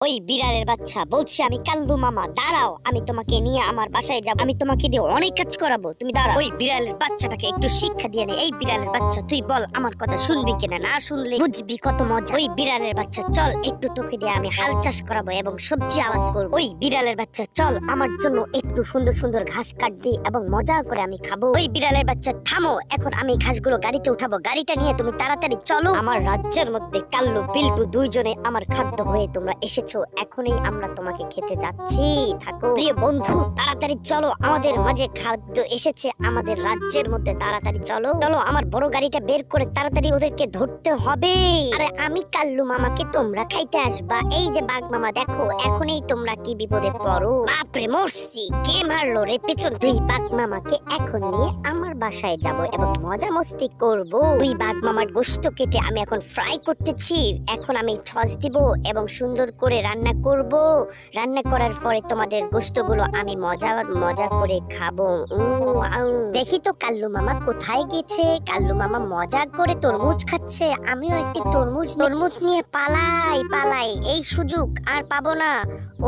ওই বিড়ালের বাচ্চা, বলছি আমি কাল্লু মামা, দাঁড়াও, আমি তোমাকে নিয়ে আমার বাসায় যাব, আমি তোমাকে দিয়ে অনেক কাজ করাবো, তুমি দাঁড়াও। ওই বিড়ালের বাচ্চাটাকে একটু শিক্ষা দিয়ে নে। এই বিড়ালের বাচ্চা, তুই বল আমার কথা শুনবি কিনা, না শুনলে বুঝবি কত মজা। ওই বিড়ালের বাচ্চা চল, একটু তোকে দিয়ে আমি হাল চাষ করাবো এবং সবজি আবাদ করবো। ওই বিড়ালের বাচ্চা চল, আমার জন্য একটু সুন্দর সুন্দর ঘাস কাটবি এবং মজা করে আমি খাবো। ওই বিড়ালের বাচ্চা থামো, এখন আমি ঘাসগুলো গাড়িতে উঠাবো, গাড়িটা নিয়ে তুমি তাড়াতাড়ি চলো। আমার রাজ্যের মধ্যে কাল্লু বিল্টু দুইজনে আমার খাদ্য হয়ে তোমরা এসেছো, এখনই আমরা তোমাকে খেতে যাচ্ছি, থাকো। প্রিয় বন্ধু, তাড়াতাড়ি চলো, আমাদের মাঝে খাদ্য এসেছে আমাদের রাজ্যের মধ্যে, তাড়াতাড়ি চলো চলো, আমার বড় গাড়িটা বের করে তাড়াতাড়ি ওদেরকে ধরতে হবে। আরে আমি কাল্লু মামাকে তোমরা খাইতে আসবা, এই যে বাঘ মামা দেখো, এখনই তোমরা কি বিপদে পড়ো। বাপরে মরছি, কে মারলো রে পেছন? তুই বাঘ মামাকে এখন নিয়ে আমার বাসায় যাব এবং মজা মস্তি করব। তুই বাঘ মামার গোশত কেটে আমি এখন ফ্রাই করতেছি, এখন আমি সস দিব এবং সুন্দর করে রান্না করব। রান্না করার পরে তোমাদের গোশতগুলো আমি মজা মজা করে খাবো। দেখি তো কাল্লু মামা কোথায় গেছে। কাল্লু মামা মজা করে তরমুজ খাচ্ছে, আমিও একটি তরমুজ নিয়ে পালাই পালাই, এই সুযোগ আর পাবো না।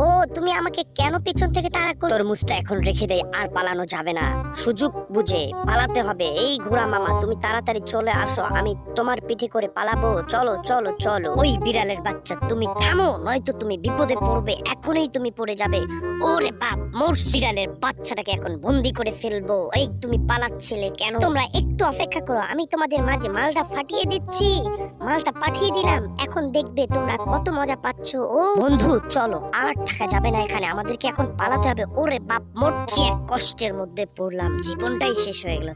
ও তুমি আমাকে কেন পেছন থেকে তাড়া করো? তরমুজটা এখন রেখে দেই, আর পালানো যাবে না, সুযোগ বুঝে পালাতে হবে। এই ঘোড়া মামা তুমি তাড়াতাড়ি চলে আসো, আমি তোমার পিঠে করে পালাবো, চলো চলো চলো। ওই বিড়ালের বাচ্চা তুমি থামো, নয়তো তুমি বিপদে পড়বে, এখনই তুমি পড়ে যাবে। ওরে বাপ, মোর বিড়ালের বাচ্চাটাকে এখন বন্দি করে ফেলবো। এই তুমি পালাচ্ছিলে কেন? তোমরা একটু অপেক্ষা করো, আমি তোমাদের মাঝে মালটা ফাটিয়ে দিচ্ছি। মালটা পাঠিয়ে দিলাম, এখন দেখবে তোমরা কত মজা পাচ্ছ। ও বন্ধু চলো, আর থাকা যাবে না এখানে, আমাদেরকে এখন পালাতে হবে। ওরে বাপ, মোর কি এক কষ্টের মধ্যে পড়লাম, জীবনটাই শেষ হয়ে গেল।